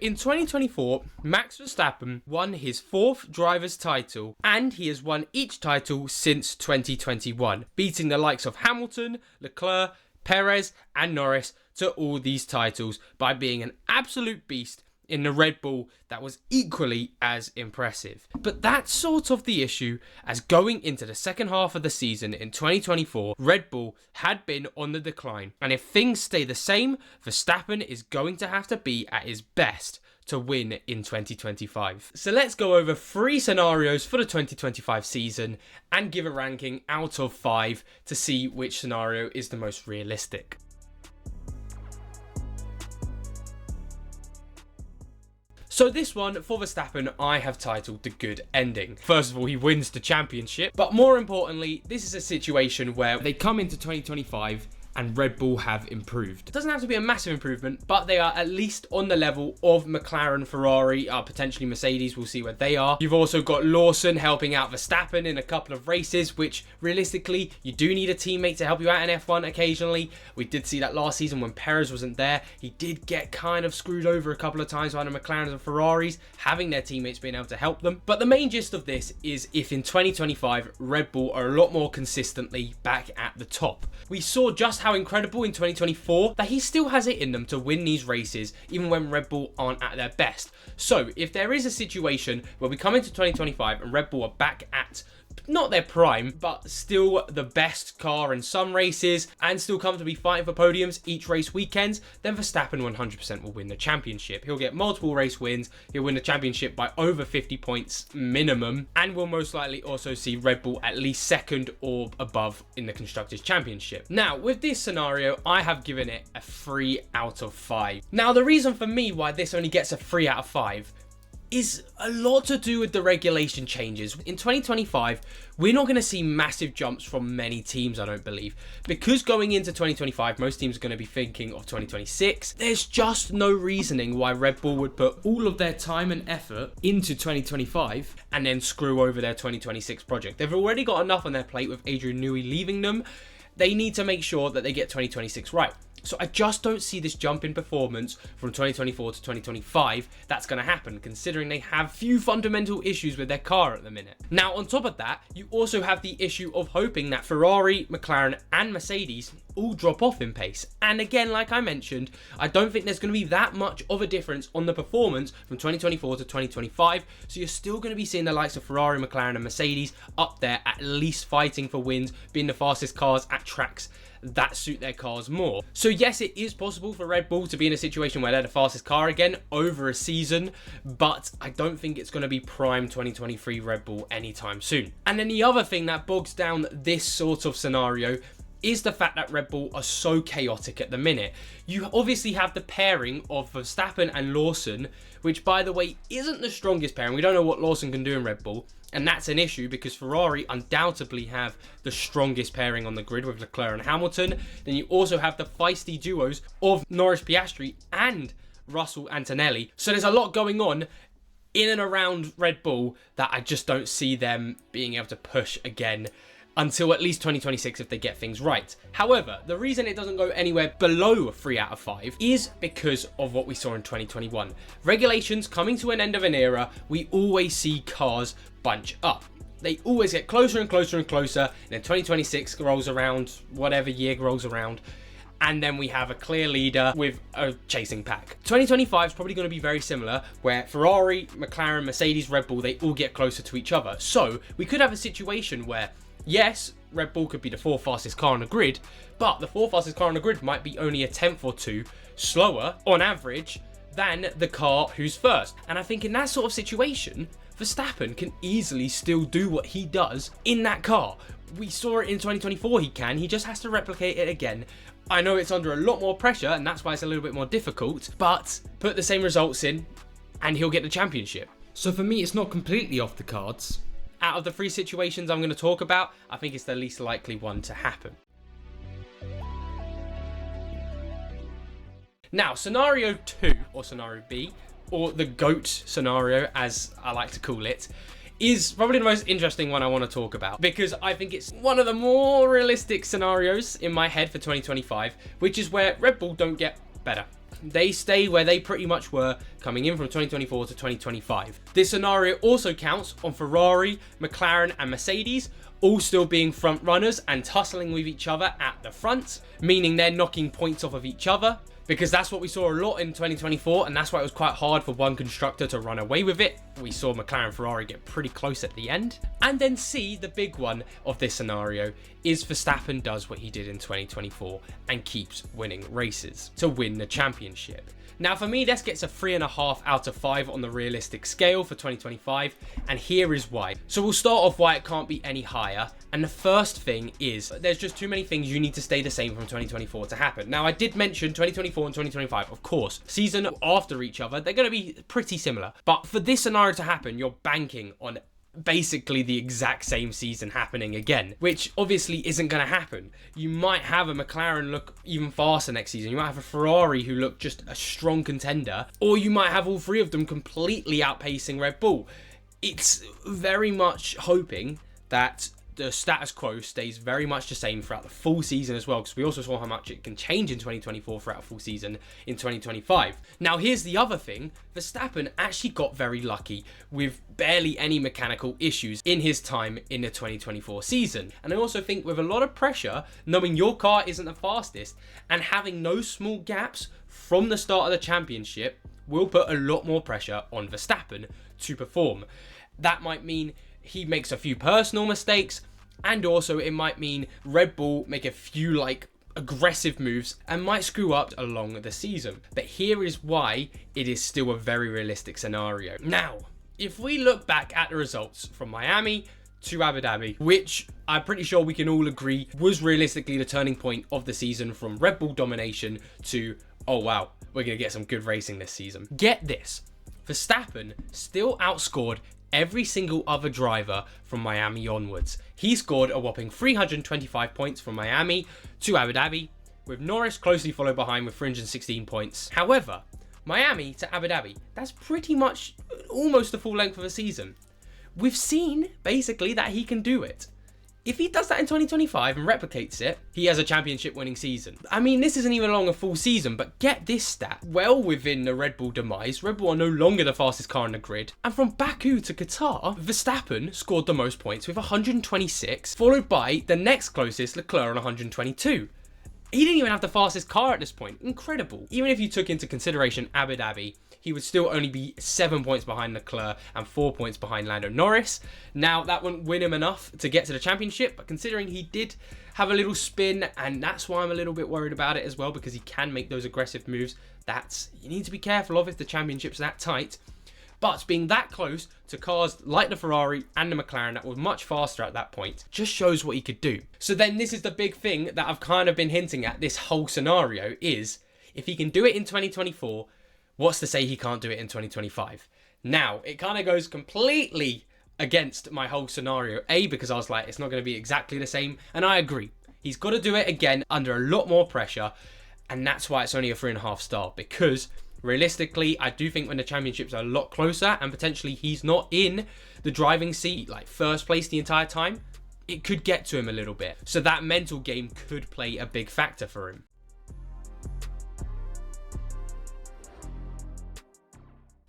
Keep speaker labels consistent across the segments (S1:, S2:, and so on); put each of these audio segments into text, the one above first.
S1: In 2024, Max Verstappen won his 4th driver's title, and he has won each title since 2021, beating the likes of Hamilton, Leclerc, Perez and Norris to all these titles by being an absolute beast in the Red Bull that was equally as impressive. But that's sort of the issue, as going into the second half of the season in 2024, Red Bull had been on the decline. And if things stay the same, Verstappen is going to have to be at his best to win in 2025. So let's go over 3 scenarios for the 2025 season and give a ranking out of 5 to see which scenario is the most realistic. So this one, for Verstappen, I have titled The Good Ending. First of all, he wins the championship, but more importantly, this is a situation where they come into 2025 and Red Bull have improved. It doesn't have to be a massive improvement, but they are at least on the level of McLaren, Ferrari, potentially Mercedes. We'll see where they are. You've also got Lawson helping out Verstappen in a couple of races, which realistically, you do need a teammate to help you out in F1 occasionally. We did see that last season when Perez wasn't there. He did get kind of screwed over a couple of times by the McLarens and Ferraris, having their teammates being able to help them. But the main gist of this is if in 2025, Red Bull are a lot more consistently back at the top. We saw just how incredible in 2024 that he still has it in them to win these races even when Red Bull aren't at their best. So if there is a situation where we come into 2025 and Red Bull are back at not their prime, but still the best car in some races and still comfortably fighting for podiums each race weekends, then Verstappen 100% will win the championship. He'll get multiple race wins, he'll win the championship by over 50 points minimum, and we'll most likely also see Red Bull at least second or above in the Constructors' Championship. Now, with this scenario, I have given it a 3 out of 5. Now, the reason for me why this only gets a 3 out of 5 is a lot to do with the regulation changes. In 2025, we're not going to see massive jumps from many teams, I don't believe. Because going into 2025, most teams are going to be thinking of 2026. There's just no reasoning why Red Bull would put all of their time and effort into 2025 and then screw over their 2026 project. They've already got enough on their plate with Adrian Newey leaving them. They need to make sure that they get 2026 right. So I just don't see this jump in performance from 2024 to 2025 that's going to happen, considering they have few fundamental issues with their car at the minute. Now, on top of that, you also have the issue of hoping that Ferrari, McLaren and Mercedes all drop off in pace. And again, like I mentioned, I don't think there's going to be that much of a difference on the performance from 2024 to 2025. So you're still going to be seeing the likes of Ferrari, McLaren and Mercedes up there, at least fighting for wins, being the fastest cars at tracks that suit their cars more. So yes, it is possible for Red Bull to be in a situation where they're the fastest car again over a season, but I don't think it's going to be prime 2023 Red Bull anytime soon. And then the other thing that bogs down this sort of scenario is the fact that Red Bull are so chaotic at the minute. You obviously have the pairing of Verstappen and Lawson, which by the way isn't the strongest pairing. We don't know what Lawson can do in Red Bull, and that's an issue because Ferrari undoubtedly have the strongest pairing on the grid with Leclerc and Hamilton. Then you also have the feisty duos of Norris Piastri and Russell Antonelli. So there's a lot going on in and around Red Bull that I just don't see them being able to push again until at least 2026 if they get things right. However, the reason it doesn't go anywhere below a 3 out of 5 is because of what we saw in 2021. Regulations coming to an end of an era, we always see cars bunch up. They always get closer and closer and closer, and then 2026 rolls around, whatever year rolls around, and then we have a clear leader with a chasing pack. 2025 is probably going to be very similar, where Ferrari, McLaren, Mercedes, Red Bull, they all get closer to each other. So we could have a situation where, yes, Red Bull could be the 4th fastest car on the grid, but the 4th fastest car on the grid might be only a 10th or 2 slower on average than the car who's first. And I think in that sort of situation, Verstappen can easily still do what he does in that car. We saw it in 2024, he just has to replicate it again. I know it's under a lot more pressure and that's why it's a little bit more difficult, but put the same results in and he'll get the championship. So for me, it's not completely off the cards. Out of the 3 situations I'm going to talk about, I think it's the least likely one to happen. Now, scenario 2, or scenario B, or the GOAT scenario as I like to call it, is probably the most interesting one I want to talk about, because I think it's one of the more realistic scenarios in my head for 2025, which is where Red Bull don't get better. They stay where they pretty much were coming in from 2024 to 2025. This scenario also counts on Ferrari, McLaren and Mercedes all still being front runners and tussling with each other at the front, meaning they're knocking points off of each other, because that's what we saw a lot in 2024, and that's why it was quite hard for one constructor to run away with it. We saw McLaren and Ferrari get pretty close at the end. And then C, the big one of this scenario, is Verstappen does what he did in 2024 and keeps winning races to win the championship. Now for me, this gets a 3.5 out of 5 on the realistic scale for 2025, and here is why. So we'll start off why it can't be any higher, and the first thing is there's just too many things you need to stay the same from 2024 to happen. Now I did mention 2024 and 2025, of course, season after each other, they're going to be pretty similar, but for this scenario to happen, you're banking on basically the exact same season happening again, which obviously isn't going to happen. You might have a McLaren look even faster next season, you might have a Ferrari who look just a strong contender, or you might have all three of them completely outpacing Red Bull. It's very much hoping that the status quo stays very much the same throughout the full season as well, because we also saw how much it can change in 2024 throughout a full season in 2025. Now here's the other thing, Verstappen actually got very lucky with barely any mechanical issues in his time in the 2024 season. And I also think with a lot of pressure, knowing your car isn't the fastest and having no small gaps from the start of the championship will put a lot more pressure on Verstappen to perform. That might mean he makes a few personal mistakes, and also it might mean Red Bull make a few aggressive moves and might screw up along the season. But here is why it is still a very realistic scenario. Now, if we look back at the results from Miami to Abu Dhabi, which I'm pretty sure we can all agree was realistically the turning point of the season from Red Bull domination to, oh wow, we're going to get some good racing this season. Get this, Verstappen still outscored every single other driver from Miami onwards. He scored a whopping 325 points from Miami to Abu Dhabi, with Norris closely followed behind with 316 points. However, Miami to Abu Dhabi, that's pretty much almost the full length of a season. We've seen basically that he can do it. If he does that in 2025 and replicates it, he has a championship winning season. I mean, this isn't even along a full season, but get this stat. Well within the Red Bull demise, Red Bull are no longer the fastest car in the grid. And from Baku to Qatar, Verstappen scored the most points with 126, followed by the next closest, Leclerc, on 122. He didn't even have the fastest car at this point. Incredible. Even if you took into consideration Abu Dhabi, he would still only be 7 points behind Leclerc and 4 points behind Lando Norris. Now, that wouldn't win him enough to get to the championship, but considering he did have a little spin, and that's why I'm a little bit worried about it as well, because he can make those aggressive moves. You need to be careful of if the championship's that tight. But being that close to cars like the Ferrari and the McLaren that were much faster at that point just shows what he could do. So then this is the big thing that I've kind of been hinting at this whole scenario is, if he can do it in 2024, what's to say he can't do it in 2025? Now, it kind of goes completely against my whole scenario. A, because I was like, it's not going to be exactly the same. And I agree. He's got to do it again under a lot more pressure. And that's why it's only a 3.5 star. Because realistically, I do think when the championships are a lot closer and potentially he's not in the driving seat, like first place the entire time, it could get to him a little bit. So that mental game could play a big factor for him.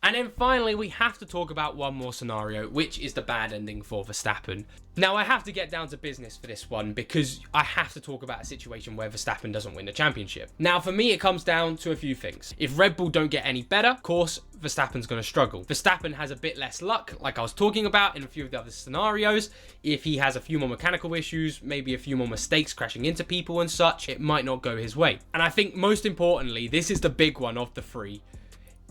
S1: And then finally, we have to talk about one more scenario, which is the bad ending for Verstappen. Now, I have to get down to business for this one because I have to talk about a situation where Verstappen doesn't win the championship. Now, for me, it comes down to a few things. If Red Bull don't get any better, of course, Verstappen's going to struggle. Verstappen has a bit less luck, like I was talking about in a few of the other scenarios. If he has a few more mechanical issues, maybe a few more mistakes crashing into people and such, it might not go his way. And I think most importantly, this is the big one of the three,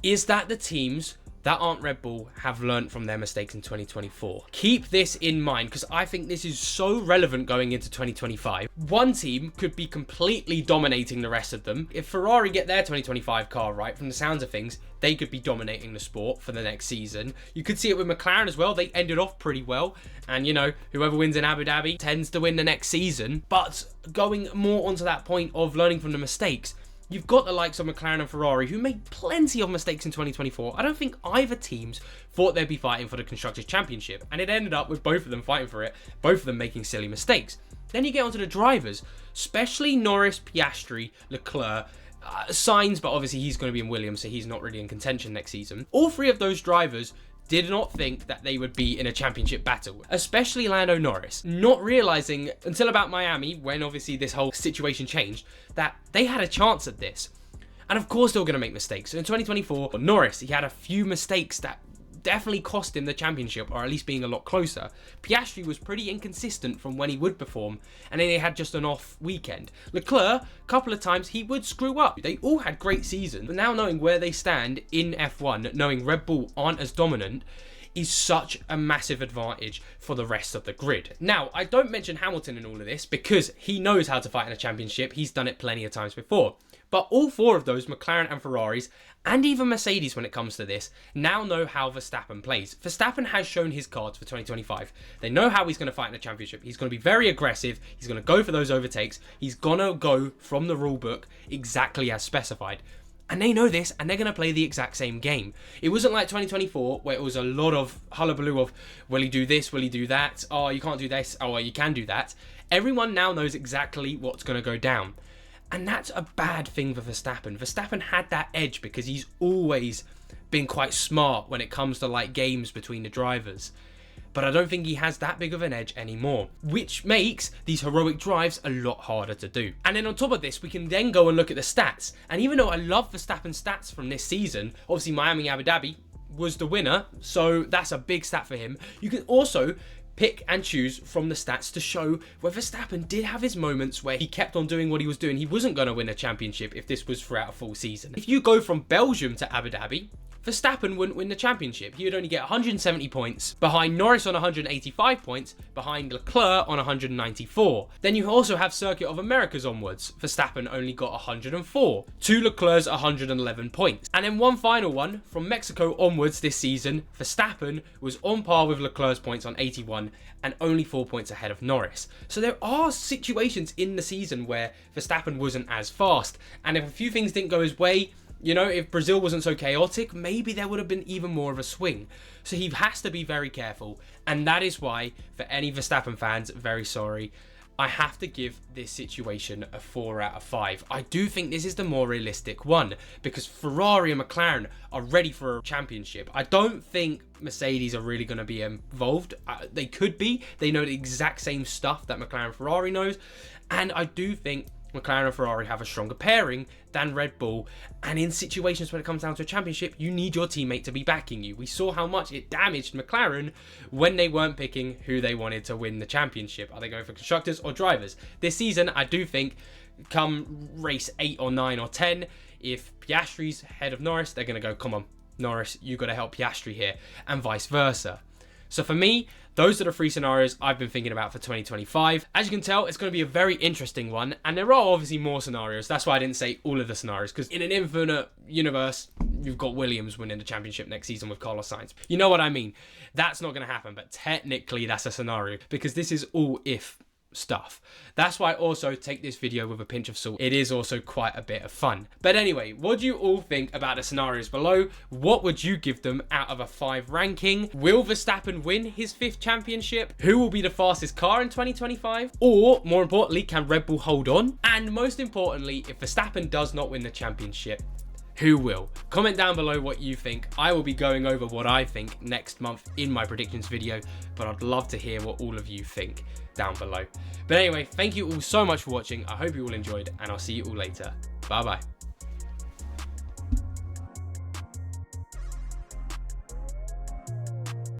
S1: is that the teams that aren't Red Bull have learnt from their mistakes in 2024. Keep this in mind because I think this is so relevant going into 2025. One team could be completely dominating the rest of them. If Ferrari get their 2025 car right, from the sounds of things, they could be dominating the sport for the next season. You could see it with McLaren as well. They ended off pretty well. And, you know, whoever wins in Abu Dhabi tends to win the next season. But going more onto that point of learning from the mistakes, you've got the likes of McLaren and Ferrari who made plenty of mistakes in 2024. I don't think either teams thought they'd be fighting for the Constructors' Championship. And it ended up with both of them fighting for it, both of them making silly mistakes. Then you get onto the drivers, especially Norris, Piastri, Leclerc. Signs, but obviously he's going to be in Williams, so he's not really in contention next season. All three of those drivers did not think that they would be in a championship battle, especially Lando Norris, not realizing until about Miami, when obviously this whole situation changed, that they had a chance at this. And of course they were going to make mistakes. So in 2024, Norris, he had a few mistakes that definitely cost him the championship, or at least being a lot closer. Piastri was pretty inconsistent from when he would perform, and then he had just an off weekend. Leclerc, a couple of times, he would screw up. They all had great seasons, but now knowing where they stand in F1, knowing Red Bull aren't as dominant, is such a massive advantage for the rest of the grid. Now, I don't mention Hamilton in all of this because he knows how to fight in a championship. He's done it plenty of times before. But all four of those, McLaren and Ferraris, and even Mercedes when it comes to this, now know how Verstappen plays. Verstappen has shown his cards for 2025. They know how he's going to fight in a championship. He's going to be very aggressive. He's going to go for those overtakes. He's going to go from the rule book exactly as specified. And they know this, and they're going to play the exact same game. It wasn't like 2024, where it was a lot of hullabaloo of, will he do this, will he do that? Oh, you can't do this, oh, well, you can do that. Everyone now knows exactly what's going to go down. And that's a bad thing for Verstappen. Verstappen had that edge because he's always been quite smart when it comes to like games between the drivers. But I don't think he has that big of an edge anymore, which makes these heroic drives a lot harder to do. And then on top of this, we can then go and look at the stats. And even though I love Verstappen's stats from this season, obviously Miami Abu Dhabi was the winner, so that's a big stat for him. You can also pick and choose from the stats to show where Verstappen did have his moments where he kept on doing what he was doing. He wasn't going to win a championship if this was throughout a full season. If you go from Belgium to Abu Dhabi, Verstappen wouldn't win the championship. He would only get 170 points, behind Norris on 185 points, behind Leclerc on 194. Then you also have Circuit of Americas onwards. Verstappen only got 104, to Leclerc's 111 points. And then one final one, from Mexico onwards this season, Verstappen was on par with Leclerc's points on 81 and only 4 points ahead of Norris. So there are situations in the season where Verstappen wasn't as fast, and if a few things didn't go his way, you know, if Brazil wasn't so chaotic, maybe there would have been even more of a swing. So he has to be very careful. And that is why, for any Verstappen fans, very sorry, I have to give this situation a 4 out of 5. I do think this is the more realistic one because Ferrari and McLaren are ready for a championship. I don't think Mercedes are really going to be involved. They could be. They know the exact same stuff that McLaren and Ferrari knows. And I do think McLaren and Ferrari have a stronger pairing than Red Bull, and in situations when it comes down to a championship, you need your teammate to be backing you. We saw how much it damaged McLaren when they weren't picking who they wanted to win the championship. Are they going for constructors or drivers? This season, I do think, come race 8 or 9 or 10, if Piastri's ahead of Norris, they're going to go, come on, Norris, you got to help Piastri here, and vice versa. So for me, those are the 3 scenarios I've been thinking about for 2025. As you can tell, it's going to be a very interesting one, and there are obviously more scenarios. That's why I didn't say all of the scenarios, because in an infinite universe, you've got Williams winning the championship next season with Carlos Sainz. You know what I mean? That's not going to happen, but technically that's a scenario, because this is all if stuff. That's why I also take this video with a pinch of salt. It is also quite a bit of fun. But anyway, what do you all think about the scenarios below? What would you give them out of a 5 ranking? Will Verstappen win his 5th championship? Who will be the fastest car in 2025? Or, more importantly, can Red Bull hold on? And most importantly, if Verstappen does not win the championship, who will? Comment down below what you think. I will be going over what I think next month in my predictions video, but I'd love to hear what all of you think down below. But anyway, thank you all so much for watching. I hope you all enjoyed, and I'll see you all later. Bye bye.